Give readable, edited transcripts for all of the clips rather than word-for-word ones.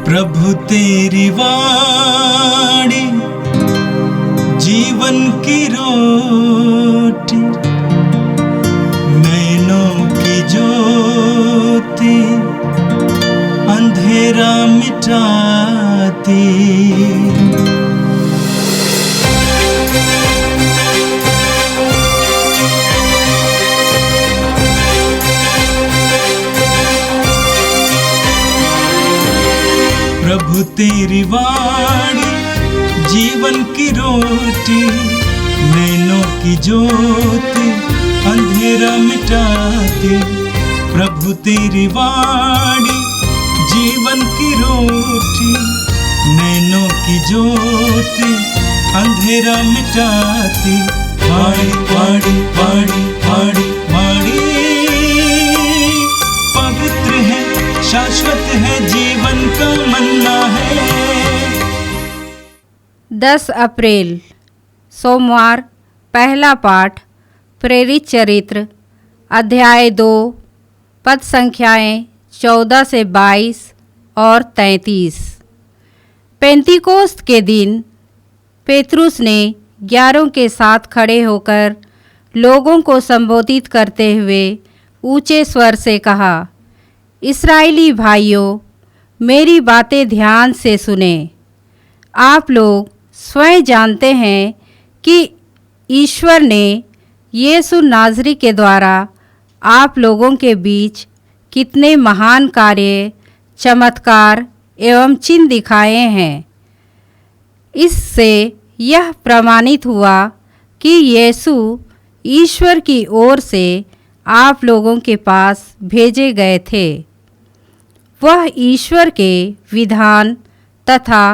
प्रभु तेरी वाणी जीवन की रोटी, नैनों की ज्योति अंधेरा मिटाती। प्रभु तेरी वाणी जीवन की रोटी, नैनों की ज्योति अंधेरा मिटाती। प्रभु तेरी वाणी जीवन की रोटी, नैनों की ज्योति अंधेरा मिटाती। वाणी वाणी वाणी वाणी वाणी पवित्र है, शाश्वत है, जीवन का मन्ना है। 10 अप्रैल सोमवार। पहला पाठ प्रेरित चरित्र अध्याय 2 पद संख्याएं 14 से 22 और 33। पेंतीकोस्त के दिन पेतरुस ने 11 के साथ खड़े होकर लोगों को संबोधित करते हुए ऊंचे स्वर से कहा, इस्राएली भाइयों, मेरी बातें ध्यान से सुने। आप लोग स्वयं जानते हैं कि ईश्वर ने यीशु नाज़री के द्वारा आप लोगों के बीच कितने महान कार्य, चमत्कार एवं चिन्ह दिखाए हैं। इससे यह प्रमाणित हुआ कि यीशु ईश्वर की ओर से आप लोगों के पास भेजे गए थे। वह ईश्वर के विधान तथा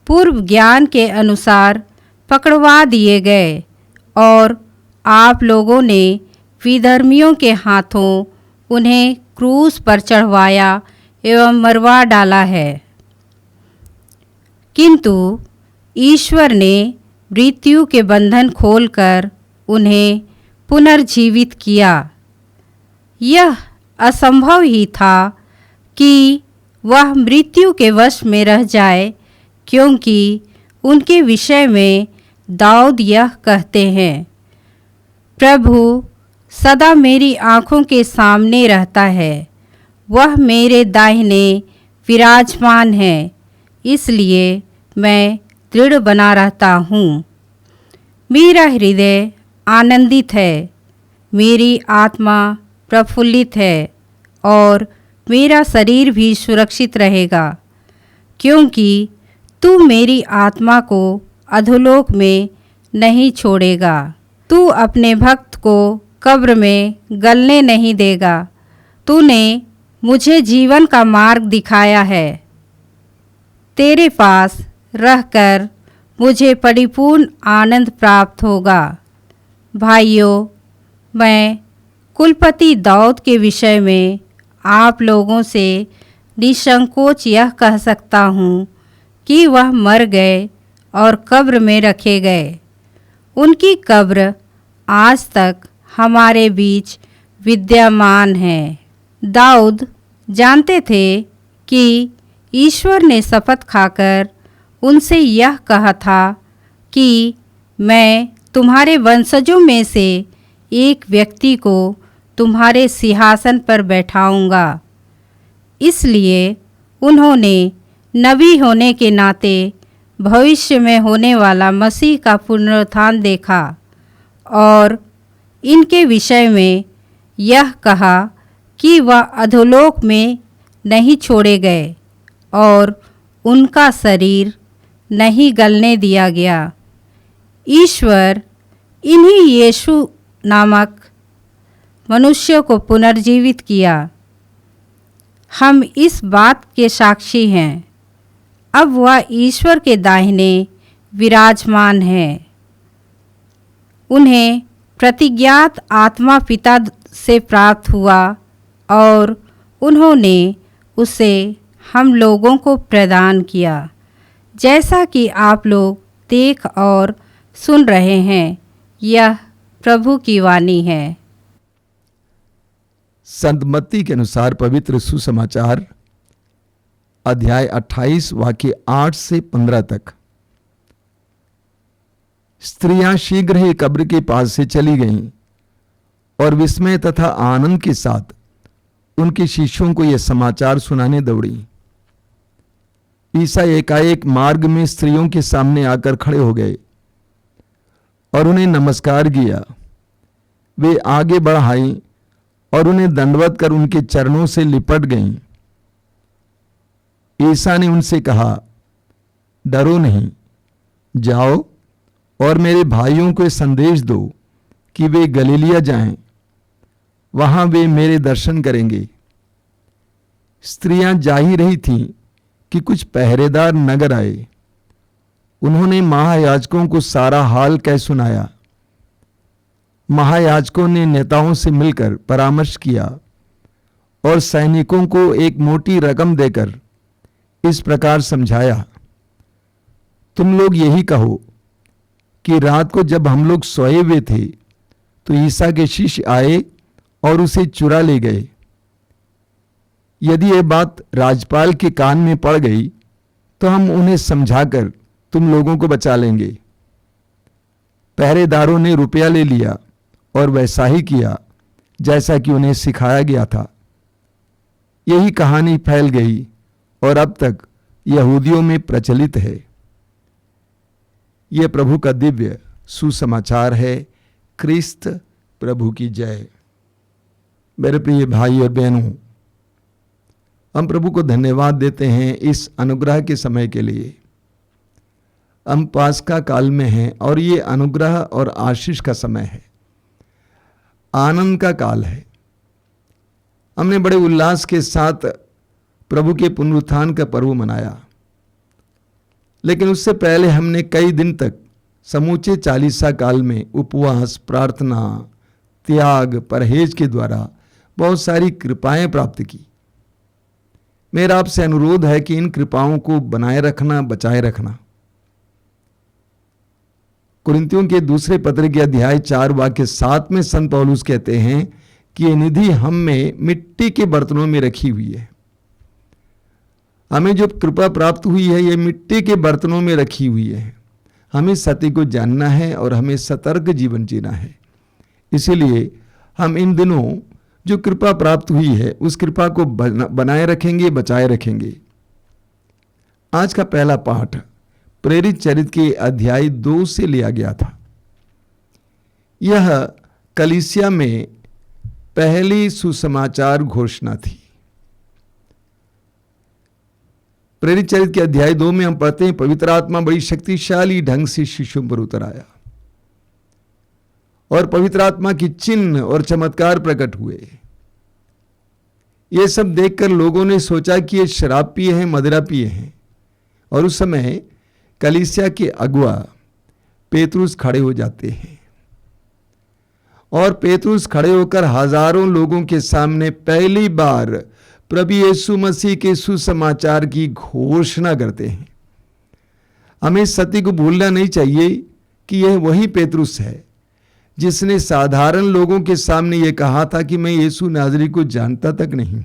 पूर्व ज्ञान के अनुसार पकड़वा दिए गए और आप लोगों ने विधर्मियों के हाथों उन्हें क्रूस पर चढ़वाया एवं मरवा डाला है। किंतु ईश्वर ने मृत्यु के बंधन खोलकर उन्हें पुनर्जीवित किया। यह असंभव ही था कि वह मृत्यु के वश में रह जाए, क्योंकि उनके विषय में दाऊद यह कहते हैं, प्रभु सदा मेरी आँखों के सामने रहता है, वह मेरे दाहिने विराजमान है, इसलिए मैं दृढ़ बना रहता हूँ। मेरा हृदय आनंदित है, मेरी आत्मा प्रफुल्लित है और मेरा शरीर भी सुरक्षित रहेगा, क्योंकि तू मेरी आत्मा को अधोलोक में नहीं छोड़ेगा। तू अपने भक्त को कब्र में गलने नहीं देगा। तूने मुझे जीवन का मार्ग दिखाया है। तेरे पास रहकर मुझे परिपूर्ण आनंद प्राप्त होगा। भाइयों, मैं कुलपति दाऊद के विषय में आप लोगों से निसंकोच यह कह सकता हूँ कि वह मर गए और कब्र में रखे गए। उनकी कब्र आज तक हमारे बीच विद्यमान है। दाऊद जानते थे कि ईश्वर ने शपथ खाकर उनसे यह कहा था कि मैं तुम्हारे वंशजों में से एक व्यक्ति को तुम्हारे सिंहासन पर बैठाऊंगा। इसलिए उन्होंने नबी होने के नाते भविष्य में होने वाला मसीह का पुनरुत्थान देखा और इनके विषय में यह कहा कि वह अधोलोक में नहीं छोड़े गए और उनका शरीर नहीं गलने दिया गया। ईश्वर इन्हीं यीशु नामक मनुष्य को पुनर्जीवित किया। हम इस बात के साक्षी हैं। अब वह ईश्वर के दाहिने विराजमान है। उन्हें प्रतिज्ञात आत्मा पिता से प्राप्त हुआ और उन्होंने उसे हम लोगों को प्रदान किया, जैसा कि आप लोग देख और सुन रहे हैं। यह प्रभु की वाणी है। संत मत्ती के अनुसार पवित्र सुसमाचार अध्याय 28 वाक्य 8 से 15 तक। स्त्रियां शीघ्र ही कब्र के पास से चली गईं और विस्मय तथा आनंद के साथ उनके शिष्यों को यह समाचार सुनाने दौड़ी। ईसा एकाएक मार्ग में स्त्रियों के सामने आकर खड़े हो गए और उन्हें नमस्कार किया। वे आगे बढ़ आईं और उन्हें दंडवत कर उनके चरणों से लिपट गईं। ईसा ने उनसे कहा, डरो नहीं, जाओ और मेरे भाइयों को संदेश दो कि वे गलीलिया जाएं, वहां वे मेरे दर्शन करेंगे। स्त्रियां जा ही रही थीं कि कुछ पहरेदार नगर आए। उन्होंने महायाजकों को सारा हाल कह सुनाया। महायाजकों ने नेताओं से मिलकर परामर्श किया और सैनिकों को एक मोटी रकम देकर इस प्रकार समझाया, तुम लोग यही कहो कि रात को जब हम लोग सोए हुए थे तो ईसा के शिष्य आए और उसे चुरा ले गए। यदि यह बात राजपाल के कान में पड़ गई तो हम उन्हें समझाकर तुम लोगों को बचा लेंगे। पहरेदारों ने रुपया ले लिया और वैसा ही किया जैसा कि उन्हें सिखाया गया था। यही कहानी फैल गई और अब तक यहूदियों में प्रचलित है। यह प्रभु का दिव्य सुसमाचार है। क्रिस्त प्रभु की जय। मेरे प्रिय भाई और बहनों, हम प्रभु को धन्यवाद देते हैं इस अनुग्रह के समय के लिए। हम पास्का काल में हैं और ये अनुग्रह और आशीष का समय है, आनंद का काल है। हमने बड़े उल्लास के साथ प्रभु के पुनरुत्थान का पर्व मनाया, लेकिन उससे पहले हमने कई दिन तक समूचे 40 काल में उपवास, प्रार्थना, त्याग, परहेज के द्वारा बहुत सारी कृपाएं प्राप्त की। मेरा आपसे अनुरोध है कि इन कृपाओं को बनाए रखना, बचाए रखना। कुरिन्थियों के दूसरे पत्र के अध्याय 4 वाक्य 7 में संत पौलुस कहते हैं कि ये निधि हम में मिट्टी के बर्तनों में रखी हुई है। हमें जो कृपा प्राप्त हुई है ये मिट्टी के बर्तनों में रखी हुई है। हमें सत्य को जानना है और हमें सतर्क जीवन जीना है। इसीलिए हम इन दिनों जो कृपा प्राप्त हुई है उस कृपा को बनाए रखेंगे, बचाए रखेंगे। आज का पहला पाठ प्रेरित चरित्र के अध्याय 2 से लिया गया था। यह कलीसिया में पहली सुसमाचार घोषणा थी। प्रेरित चरित्र के अध्याय 2 में हम पढ़ते हैं, पवित्र आत्मा बड़ी शक्तिशाली ढंग से शिष्यों पर उतर आया और पवित्र आत्मा की चिन्ह और चमत्कार प्रकट हुए। ये सब देखकर लोगों ने सोचा कि ये शराब पिए हैं, मदिरा पिए हैं। और उस समय कलीसिया के अगुआ पेतरुस खड़े हो जाते हैं और पेतरुस खड़े होकर हजारों लोगों के सामने पहली बार प्रभु यीशु मसीह के सुसमाचार की घोषणा करते हैं। हमें सत्य को भूलना नहीं चाहिए कि यह वही पेतरुस है जिसने साधारण लोगों के सामने यह कहा था कि मैं यीशु नाज़री को जानता तक नहीं।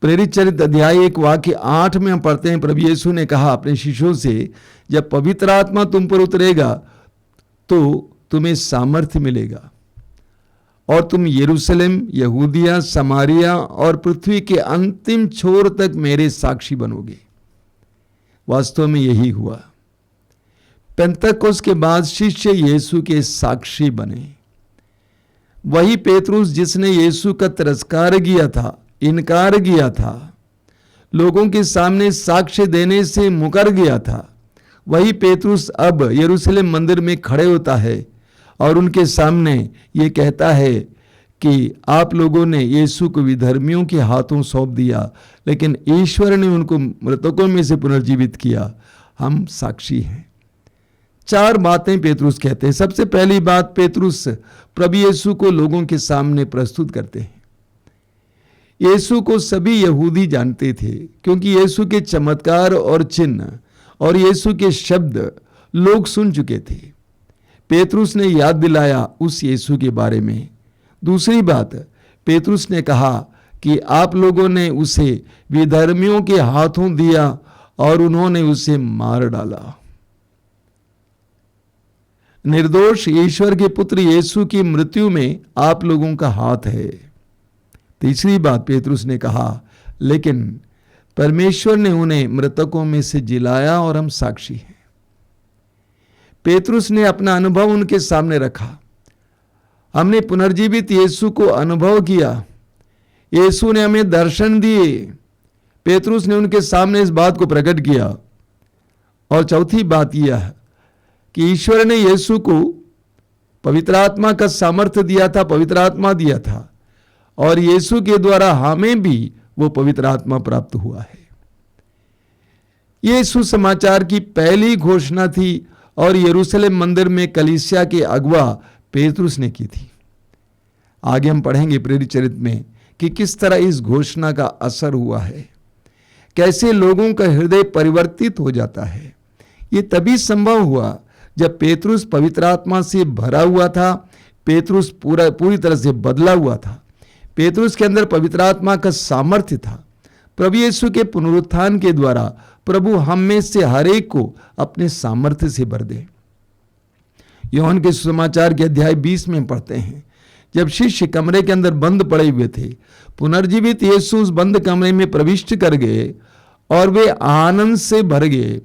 प्रेरित चरित्र अध्याय 1 वाक्य 8 में हम पढ़ते हैं, प्रभु यीशु ने कहा अपने शिष्यों से, जब पवित्र आत्मा तुम पर उतरेगा तो तुम्हें सामर्थ्य मिलेगा और तुम यरूशलेम, यहूदिया, समारिया और पृथ्वी के अंतिम छोर तक मेरे साक्षी बनोगे। वास्तव में यही हुआ। पेंतकोस्त के बाद शिष्य यीशु के साक्षी बने। वही पेतरुस जिसने यीशु का तिरस्कार किया था, इनकार किया था, लोगों के सामने साक्ष्य देने से मुकर गया था, वही पेतरुस अब यरूशलेम मंदिर में खड़े होता है और उनके सामने ये कहता है कि आप लोगों ने यीशु को विधर्मियों के हाथों सौंप दिया, लेकिन ईश्वर ने उनको मृतकों में से पुनर्जीवित किया। हम साक्षी हैं। 4 बातें पेतरुस कहते हैं। सबसे पहली बात, पेतरुस प्रभु यीशु को लोगों के सामने प्रस्तुत करते हैं। यीशु को सभी यहूदी जानते थे क्योंकि यीशु के चमत्कार और चिन्ह और यीशु के शब्द लोग सुन चुके थे। पेतरुस ने याद दिलाया उस यीशु के बारे में। दूसरी बात, पेतरुस ने कहा कि आप लोगों ने उसे विधर्मियों के हाथों दिया और उन्होंने उसे मार डाला। निर्दोष ईश्वर के पुत्र यीशु की मृत्यु में आप लोगों का हाथ है। तीसरी बात पेतरुस ने कहा, लेकिन परमेश्वर ने उन्हें मृतकों में से जिलाया और हम साक्षी हैं। पेतरुस ने अपना अनुभव उनके सामने रखा। हमने पुनर्जीवित यीशु को अनुभव किया, यीशु ने हमें दर्शन दिए। पेतरुस ने उनके सामने इस बात को प्रकट किया। और चौथी बात यह है कि ईश्वर ने यीशु को पवित्र आत्मा का सामर्थ्य दिया था, पवित्र आत्मा दिया था, और यीशु के द्वारा हमें भी वो पवित्र आत्मा प्राप्त हुआ है। ये सुसमाचार की पहली घोषणा थी और यरूशलेम मंदिर में कलीसिया के अगुवा पेतरुस ने की थी। आगे हम पढ़ेंगे प्रेरित चरित्र में कि किस तरह इस घोषणा का असर हुआ है, कैसे लोगों का हृदय परिवर्तित हो जाता है। ये तभी संभव हुआ जब पेतरुस पवित्र आत्मा से भरा हुआ था। पेतरुस पूरी तरह से बदला हुआ था। पेतरुस के अंदर पवित्र आत्मा का सामर्थ्य था। प्रभु यीशु के पुनरुत्थान के द्वारा प्रभु हम में से हर एक को अपने सामर्थ्य से भर दे। यूहन्ना के सुसमाचार के अध्याय 20 में पढ़ते हैं, जब शिष्य कमरे के अंदर बंद पड़े हुए थे, पुनर्जीवित यीशु उस बंद कमरे में प्रविष्ट कर गए और वे आनंद से भर गए।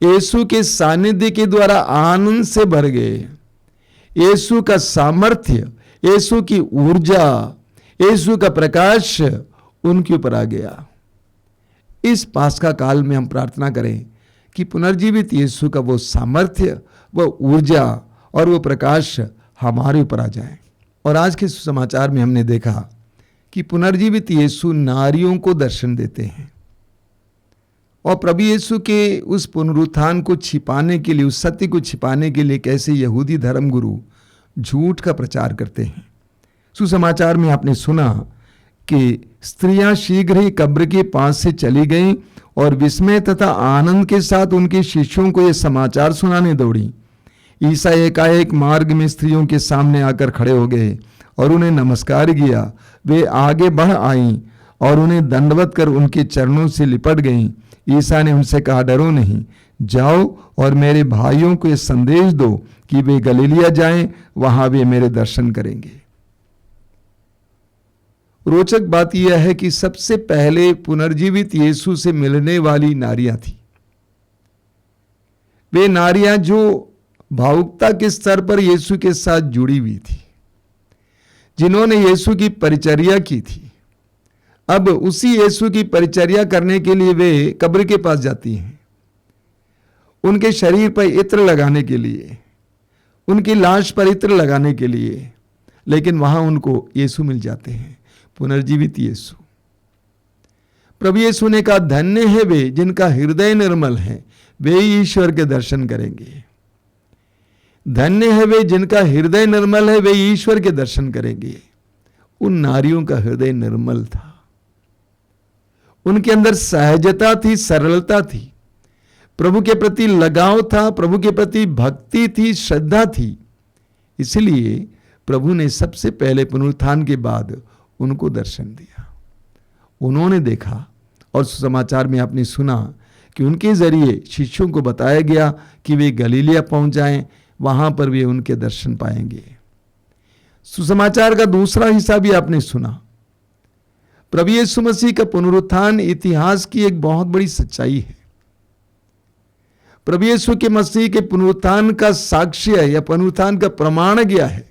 यीशु के सानिध्य के द्वारा आनंद से भर गए। यीशु का सामर्थ्य, यीशु की ऊर्जा, यीशु का प्रकाश उनके ऊपर आ गया। इस पास्का काल में हम प्रार्थना करें कि पुनर्जीवित यीशु का वो सामर्थ्य, वो ऊर्जा और वो प्रकाश हमारे ऊपर आ जाए। और आज के सुसमाचार में हमने देखा कि पुनर्जीवित यीशु नारियों को दर्शन देते हैं और प्रभु यीशु के उस पुनरुत्थान को छिपाने के लिए, उस सत्य को छिपाने के लिए कैसे यहूदी धर्मगुरु झूठ का प्रचार करते हैं। सुसमाचार में आपने सुना कि स्त्रियां शीघ्र ही कब्र के पास से चली गईं और विस्मय तथा आनंद के साथ उनके शिष्यों को यह समाचार सुनाने दौड़ी। ईसा एकाएक मार्ग में स्त्रियों के सामने आकर खड़े हो गए और उन्हें नमस्कार किया। वे आगे बढ़ आईं और उन्हें दंडवत कर उनके चरणों से लिपट गईं। ईसा ने उनसे कहा, डरो नहीं, जाओ और मेरे भाइयों को यह संदेश दो कि वे गलीलिया जाएं, वहां वे मेरे दर्शन करेंगे। रोचक बात यह है कि सबसे पहले पुनर्जीवित यीशु से मिलने वाली नारियां थी। वे नारियां जो भावुकता के स्तर पर यीशु के साथ जुड़ी हुई थी, जिन्होंने यीशु की परिचर्या की थी। अब उसी यीशु की परिचर्या करने के लिए वे कब्र के पास जाती हैं, उनके शरीर पर इत्र लगाने के लिए, उनकी लाश पर इत्र लगाने के लिए, लेकिन वहां उनको यीशु मिल जाते हैं, पुनर्जीवित यीशु। प्रभु यीशु ने कहा, धन्य है वे जिनका हृदय निर्मल है, वे ईश्वर के दर्शन करेंगे। धन्य है वे जिनका हृदय निर्मल है, वे ईश्वर के दर्शन करेंगे। उन नारियों का हृदय निर्मल था, उनके अंदर सहजता थी, सरलता थी, प्रभु के प्रति लगाव था, प्रभु के प्रति भक्ति थी, श्रद्धा थी। इसलिए प्रभु ने सबसे पहले पुनरुत्थान के बाद उनको दर्शन दिया। उन्होंने देखा और सुसमाचार में आपने सुना कि उनके जरिए शिष्यों को बताया गया कि वे गलीलिया पहुंच जाएं, वहां पर वे उनके दर्शन पाएंगे। सुसमाचार का दूसरा हिस्सा भी आपने सुना। प्रभु यीशु मसीह का पुनरुत्थान इतिहास की एक बहुत बड़ी सच्चाई है। प्रभु यीशु के मसीह के पुनरुत्थान का साक्ष्य या पुनरुत्थान का प्रमाण क्या है?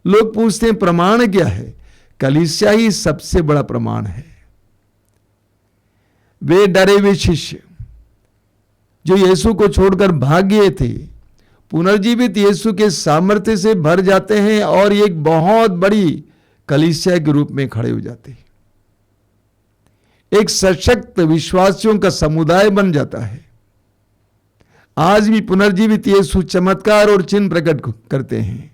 लोग पूछते हैं प्रमाण क्या है? कलीसिया ही सबसे बड़ा प्रमाण है। वे डरे हुए शिष्य जो यीशु को छोड़कर भाग गए थे, पुनर्जीवित यीशु के सामर्थ्य से भर जाते हैं और एक बहुत बड़ी कलीसिया के रूप में खड़े हो जाते हैं। एक सशक्त विश्वासियों का समुदाय बन जाता है। आज भी पुनर्जीवित यीशु चमत्कार और चिन्ह प्रकट करते हैं।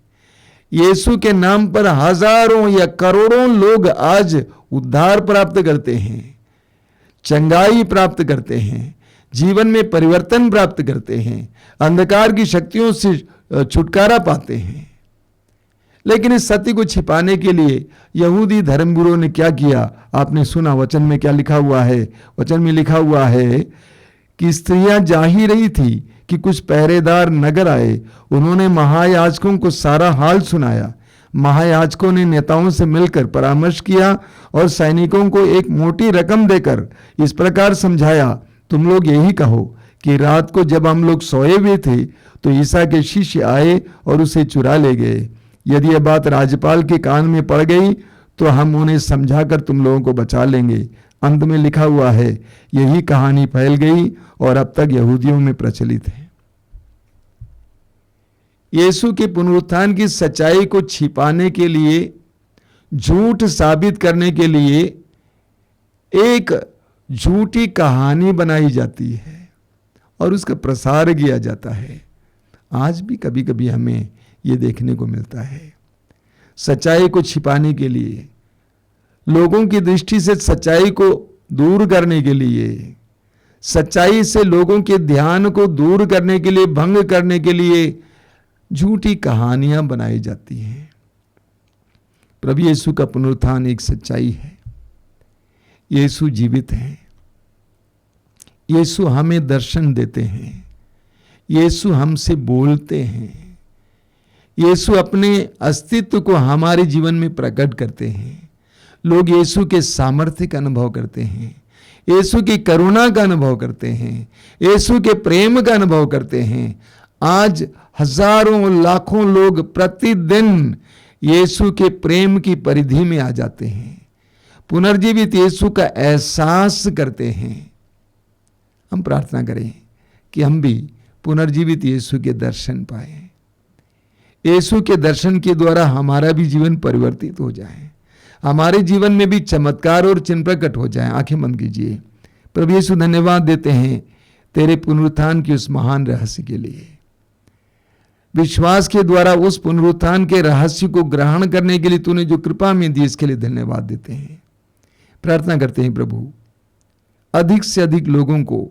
यीशु के नाम पर हजारों या करोड़ों लोग आज उद्धार प्राप्त करते हैं, चंगाई प्राप्त करते हैं, जीवन में परिवर्तन प्राप्त करते हैं, अंधकार की शक्तियों से छुटकारा पाते हैं। लेकिन इस सत्य को छिपाने के लिए यहूदी धर्मगुरुओं ने क्या किया? आपने सुना, वचन में क्या लिखा हुआ है? वचन में लिखा हुआ है कि स्त्रियां जा ही रही थी कि कुछ पहरेदार नगर आए। उन्होंने महायाजकों को सारा हाल सुनाया। महायाजकों ने नेताओं से मिलकर परामर्श किया और सैनिकों को एक मोटी रकम देकर इस प्रकार समझाया, तुम लोग यही कहो कि रात को जब हम लोग सोए हुए थे तो ईसा के शिष्य आए और उसे चुरा ले गए। यदि यह बात राज्यपाल के कान में पड़ गई तो हम उन्हें समझाकर तुम लोगों को बचा लेंगे। अंत में लिखा हुआ है, यही कहानी फैल गई और अब तक यहूदियों में प्रचलित है। यीशु के पुनरुत्थान की सच्चाई को छिपाने के लिए, झूठ साबित करने के लिए एक झूठी कहानी बनाई जाती है और उसका प्रसार किया जाता है। आज भी कभी कभी हमें ये देखने को मिलता है। सच्चाई को छिपाने के लिए, लोगों की दृष्टि से सच्चाई को दूर करने के लिए, सच्चाई से लोगों के ध्यान को दूर करने के लिए, भंग करने के लिए झूठी कहानियां बनाई जाती हैं। प्रभु यीशु का पुनरुत्थान एक सच्चाई है। यीशु जीवित हैं। यीशु हमें दर्शन देते हैं। यीशु हमसे बोलते हैं। यीशु अपने अस्तित्व को हमारे जीवन में प्रकट करते हैं। लोग यीशु के सामर्थ्य का अनुभव करते हैं, यीशु की करुणा का अनुभव करते हैं, यीशु के प्रेम का अनुभव करते हैं। आज हजारों लाखों लोग प्रतिदिन यीशु के प्रेम की परिधि में आ जाते हैं, पुनर्जीवित यीशु का एहसास करते हैं। हम प्रार्थना करें कि हम भी पुनर्जीवित यीशु के दर्शन पाएं। यीशु के दर्शन के द्वारा हमारा भी जीवन परिवर्तित हो जाए, हमारे जीवन में भी चमत्कार और चिन्ह प्रकट हो जाए। आंखें बंद कीजिए। प्रभु यीशु, धन्यवाद देते हैं तेरे पुनरुत्थान के उस महान रहस्य के लिए। विश्वास के द्वारा उस पुनरुत्थान के रहस्य को ग्रहण करने के लिए तूने जो कृपा में दी, इसके लिए धन्यवाद देते हैं। प्रार्थना करते हैं प्रभु, अधिक से अधिक लोगों को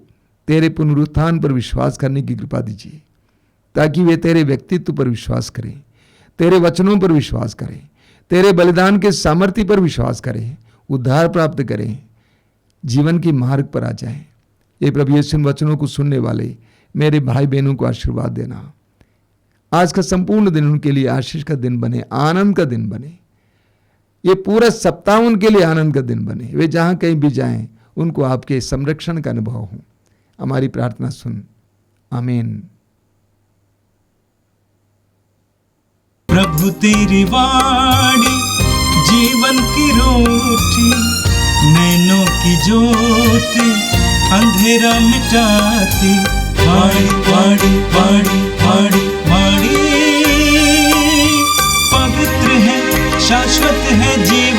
तेरे पुनरुत्थान पर विश्वास करने की कृपा दीजिए, ताकि वे तेरे व्यक्तित्व पर विश्वास करें, तेरे वचनों पर विश्वास करें, तेरे बलिदान के सामर्थ्य पर विश्वास करें, उद्धार प्राप्त करें, जीवन के मार्ग पर आ जाएं। ये प्रभु यीशु वचनों को सुनने वाले मेरे भाई बहनों को आशीर्वाद देना। आज का संपूर्ण दिन उनके लिए आशीष का दिन बने, आनंद का दिन बने। ये पूरा सप्ताह उनके लिए आनंद का दिन बने। वे जहां कहीं भी जाएं, उनको आपके संरक्षण का अनुभव हो। हमारी प्रार्थना सुन, आमीन। प्रभु तेरी वाणी जीवन की रोटी, नैनों की ज्योति अंधेरा मिटाती। वाणी वाणी वाणी वाणी वाणी, पवित्र है, शाश्वत है जीवन